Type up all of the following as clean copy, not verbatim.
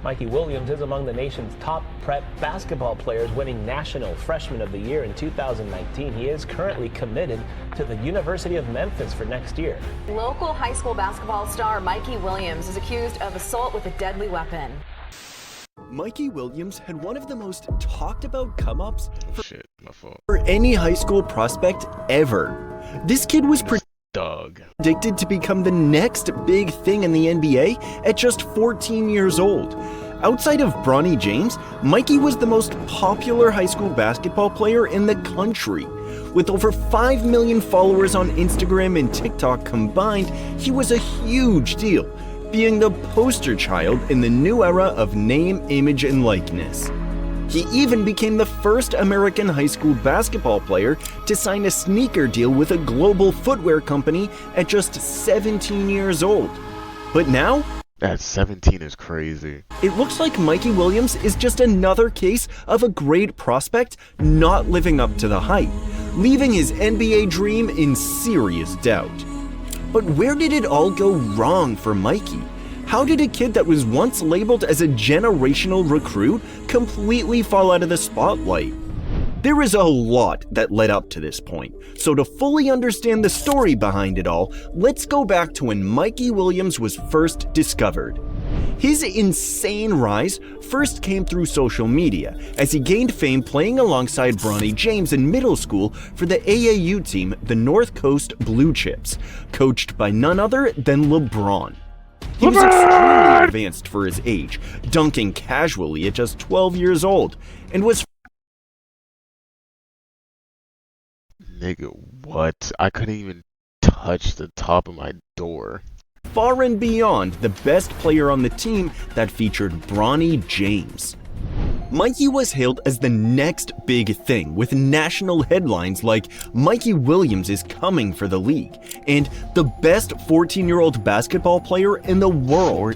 Mikey Williams is among the nation's top prep basketball players, winning National Freshman of the Year in 2019. He is currently committed to the University of Memphis for next year. Local high school basketball star Mikey Williams is accused of assault with a deadly weapon. Mikey Williams had one of the most talked about come-ups for any high school prospect ever. This kid was predicted to become the next big thing in the NBA at just 14 years old. Outside of Bronny James, Mikey was the most popular high school basketball player in the country. With over 5 million followers on Instagram and TikTok combined, he was a huge deal, being the poster child in the new era of name, image, and likeness. He even became the first American high school basketball player to sign a sneaker deal with a global footwear company at just 17 years old. But now, at 17 is crazy. It looks like Mikey Williams is just another case of a great prospect not living up to the hype, leaving his NBA dream in serious doubt. But where did it all go wrong for Mikey? How did a kid that was once labeled as a generational recruit completely fall out of the spotlight? There is a lot that led up to this point, so to fully understand the story behind it all, let's go back to when Mikey Williams was first discovered. His insane rise first came through social media, as he gained fame playing alongside Bronny James in middle school for the AAU team, the North Coast Blue Chips, coached by none other than LeBron. He was extremely advanced for his age, dunking casually at just 12 years old, and was Nigga, what? I couldn't even touch the top of my door. Far and beyond the best player on the team that featured Bronny James. Mikey was hailed as the next big thing, with national headlines like Mikey Williams is coming for the league and the best 14-year-old basketball player in the world.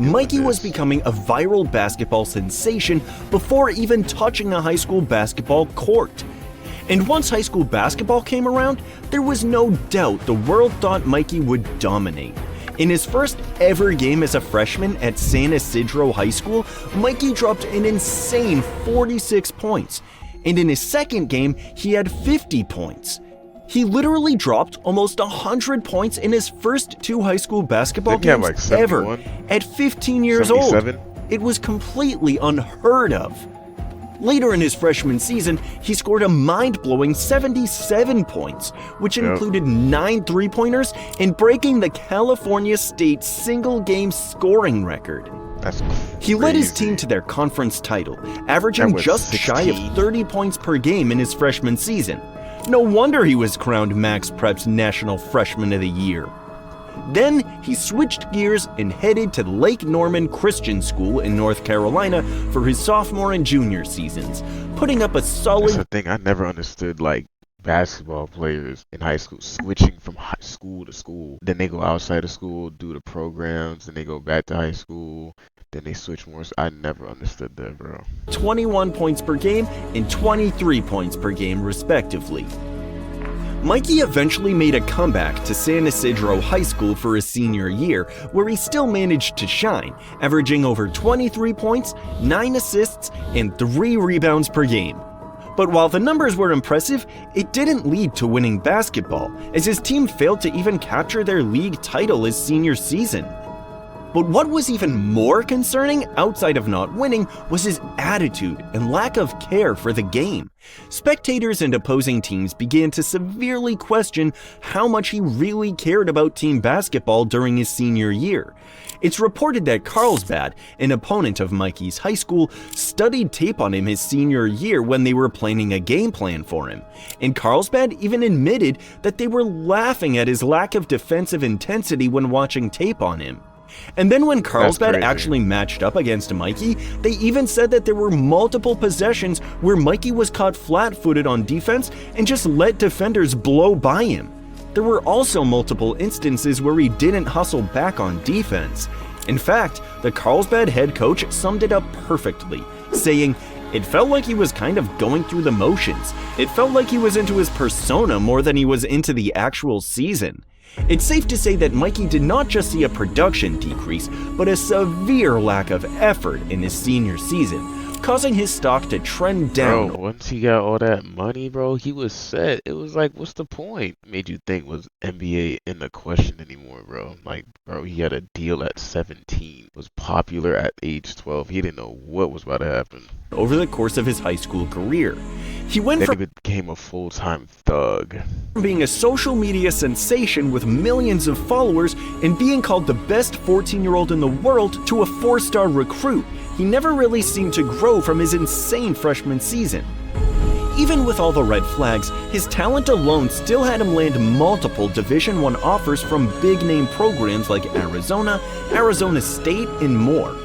Mikey was becoming a viral basketball sensation before even touching a high school basketball court. And once high school basketball came around, there was no doubt the world thought Mikey would dominate. In his first ever game as a freshman at San Isidro High School, Mikey dropped an insane 46 points. And in his second game, he had 50 points. He literally dropped almost 100 points in his first 2 high school basketball games ever at 15 years 77? old. It was completely unheard of. Later in his freshman season, he scored a mind-blowing 77 points, which included 9 three-pointers and breaking the California State single-game scoring record. That's crazy. He led his team to their conference title, averaging just 16. Shy of 30 points per game in his freshman season. No wonder he was crowned Max Prep's National Freshman of the Year. Then he switched gears and headed to Lake Norman Christian School in North Carolina for his sophomore and junior seasons, putting up a solid... That's the thing, I never understood, like, basketball players in high school switching from high school to school. Then they go outside of school, do the programs, then they go back to high school, then they switch more. I never understood that, bro. 21 points per game and 23 points per game, respectively. Mikey eventually made a comeback to San Isidro High School for his senior year, where he still managed to shine, averaging over 23 points, 9 assists, and 3 rebounds per game. But while the numbers were impressive, it didn't lead to winning basketball, as his team failed to even capture their league title his senior season. But what was even more concerning, outside of not winning, was his attitude and lack of care for the game. Spectators and opposing teams began to severely question how much he really cared about team basketball during his senior year. It's reported that Carlsbad, an opponent of Mikey's high school, studied tape on him his senior year when they were planning a game plan for him. And Carlsbad even admitted that they were laughing at his lack of defensive intensity when watching tape on him. And then when Carlsbad actually matched up against Mikey, they even said that there were multiple possessions where Mikey was caught flat-footed on defense and just let defenders blow by him. There were also multiple instances where he didn't hustle back on defense. In fact, the Carlsbad head coach summed it up perfectly, saying, "It felt like he was kind of going through the motions. It felt like he was into his persona more than he was into the actual season." It's safe to say that Mikey did not just see a production decrease, but a severe lack of effort in his senior season, causing his stock to trend down. Bro, once he got all that money, bro, he was set. It was like, what's the point? Made you think, was NBA in the question anymore, bro? Like, bro, he had a deal at 17, was popular at age 12. He didn't know what was about to happen. Over the course of his high school career, he went Then from he became a full-time thug. being a social media sensation with millions of followers and being called the best 14-year-old in the world to a 4-star recruit. He never really seemed to grow from his insane freshman season. Even with all the red flags, his talent alone still had him land multiple Division I offers from big-name programs like Arizona, Arizona State, and more.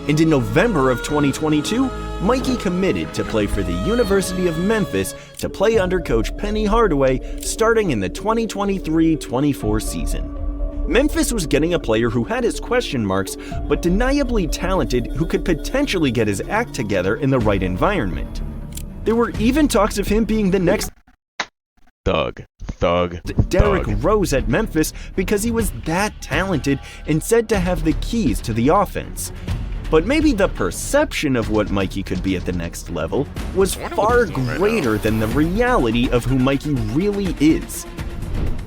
And in November of 2022, Mikey committed to play for the University of Memphis to play under coach Penny Hardaway starting in the 2023-24 season. Memphis was getting a player who had his question marks, but deniably talented who could potentially get his act together in the right environment. There were even talks of him being the next Thug. Derrick Rose at Memphis because he was that talented and said to have the keys to the offense. But maybe the perception of what Mikey could be at the next level was far greater than the reality of who Mikey really is.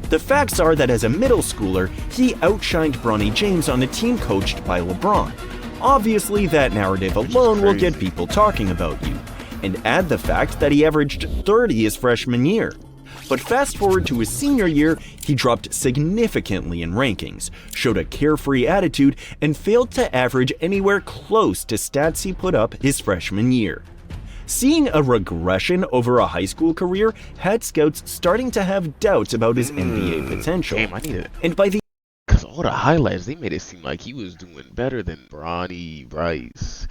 The facts are that as a middle schooler, he outshined Bronny James on a team coached by LeBron. Obviously, that narrative alone will get people talking about you. And add the fact that he averaged 30 his freshman year. But fast forward to his senior year, he dropped significantly in rankings, showed a carefree attitude, and failed to average anywhere close to stats he put up his freshman year. Seeing a regression over a high school career had scouts starting to have doubts about his NBA potential. Damn, I need it. And by the Because all the highlights, they made it seem like he was doing better than Bronny, Bryce,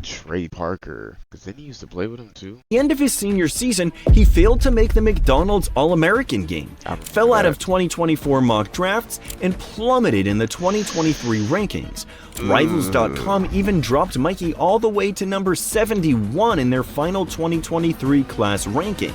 Trey Parker, because then he used to play with him too. end of his senior season, he failed to make the McDonald's All-American game, fell out of 2024 mock drafts, and plummeted in the 2023 rankings. Rivals.com even dropped Mikey all the way to number 71 in their final 2023 class ranking.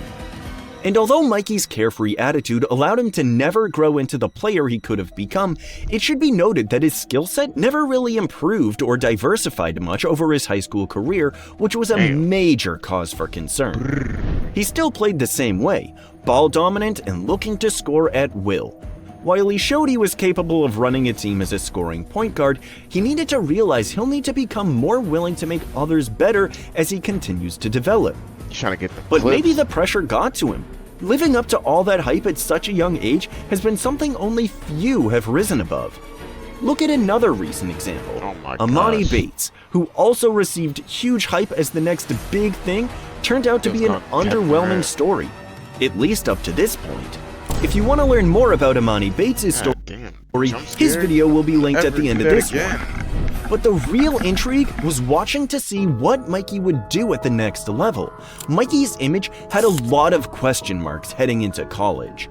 And although Mikey's carefree attitude allowed him to never grow into the player he could have become, it should be noted that his skill set never really improved or diversified much over his high school career, which was a major cause for concern. He still played the same way, ball dominant and looking to score at will. While he showed he was capable of running a team as a scoring point guard, he needed to realize he'll need to become more willing to make others better as he continues to develop. He's trying to get the But clips. maybe the pressure got to him. Living up to all that hype at such a young age has been something only few have risen above. Look at another recent example, Oh my Amani gosh. Bates, who also received huge hype as the next big thing, turned out to be an underwhelming story, at least up to this point. If you want to learn more about Amani Bates' story, his video will be linked at the end of this one. But the real intrigue was watching to see what Mikey would do at the next level. Mikey's image had a lot of question marks heading into college.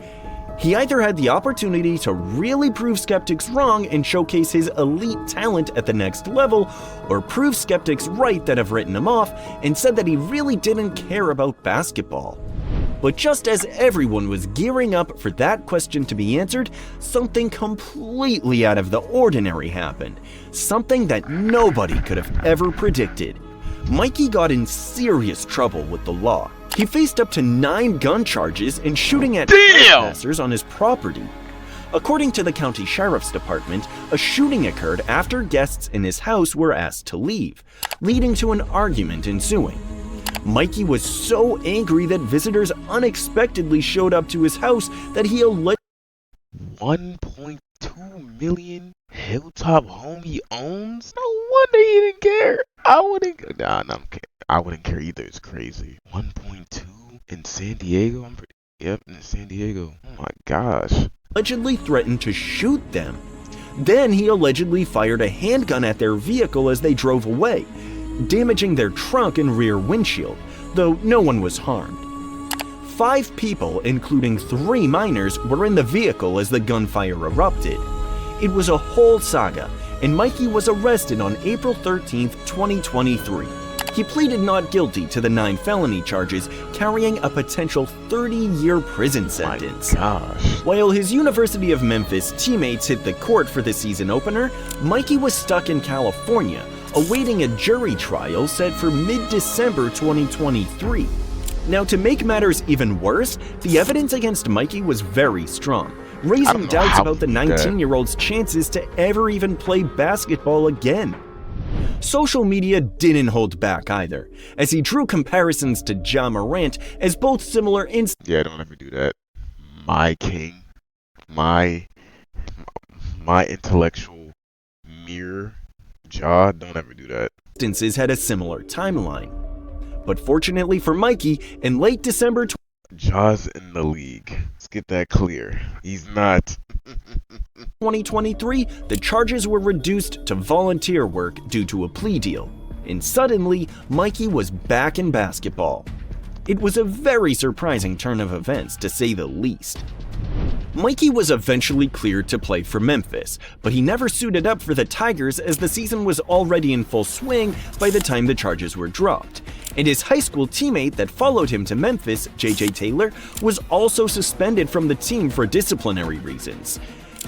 He either had the opportunity to really prove skeptics wrong and showcase his elite talent at the next level, or prove skeptics right that have written him off and said that he really didn't care about basketball. But just as everyone was gearing up for that question to be answered, something completely out of the ordinary happened. Something that nobody could have ever predicted. Mikey got in serious trouble with the law. He faced up to 9 gun charges and shooting at trespassers on his property. According to the county sheriff's department, a shooting occurred after guests in his house were asked to leave, leading to an argument ensuing. Mikey was so angry that visitors unexpectedly showed up to his house that he alleged 1.2 million Hilltop home he owns? No wonder he didn't care. I wouldn't. I wouldn't care either. It's crazy. 1.2 in San Diego. Yep, in San Diego. Oh my gosh. allegedly threatened to shoot them. Then he allegedly fired a handgun at their vehicle as they drove away, damaging their trunk and rear windshield, though no one was harmed. 5 people, including 3 minors, were in the vehicle as the gunfire erupted. It was a whole saga, and Mikey was arrested on April 13, 2023. he pleaded not guilty to the 9 felony charges, carrying a potential 30-year prison sentence. My gosh. While his University of Memphis teammates hit the court for the season opener, Mikey was stuck in California, awaiting a jury trial set for mid-December 2023. Now, to make matters even worse, the evidence against Mikey was very strong, raising doubts about the 19-year-old's chances to ever even play basketball again. Social media didn't hold back either, as he drew comparisons to Ja Morant as both similar Yeah, don't ever do that. My king, my intellectual mirror, Ja, don't ever do that. instances had a similar timeline. But fortunately for Mikey, in late December Ja's in the league. Let's get that clear. He's not. 2023, the charges were reduced to volunteer work due to a plea deal. And suddenly, Mikey was back in basketball. It was a very surprising turn of events, to say the least. Mikey was eventually cleared to play for Memphis, but he never suited up for the Tigers as the season was already in full swing by the time the charges were dropped. And his high school teammate that followed him to Memphis, J.J. Taylor, was also suspended from the team for disciplinary reasons.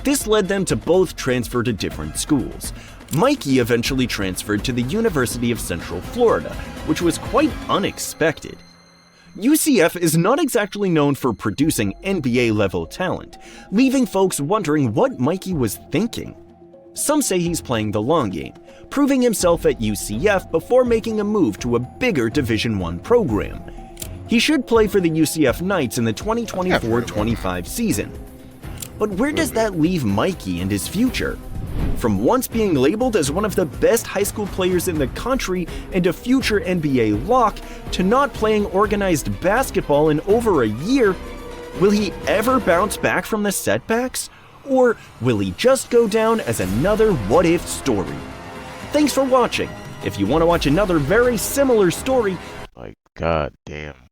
This led them to both transfer to different schools. Mikey eventually transferred to the University of Central Florida, which was quite unexpected. UCF is not exactly known for producing NBA-level talent, leaving folks wondering what Mikey was thinking. Some say he's playing the long game, proving himself at UCF before making a move to a bigger Division I program. He should play for the UCF Knights in the 2024-25 season. But where does that leave Mikey and his future? From once being labeled as one of the best high school players in the country and a future NBA lock, to not playing organized basketball in over a year, will he ever bounce back from the setbacks? Or will he just go down as another what-if story? Thanks for watching. If you want to watch another very similar story, Like, god damn.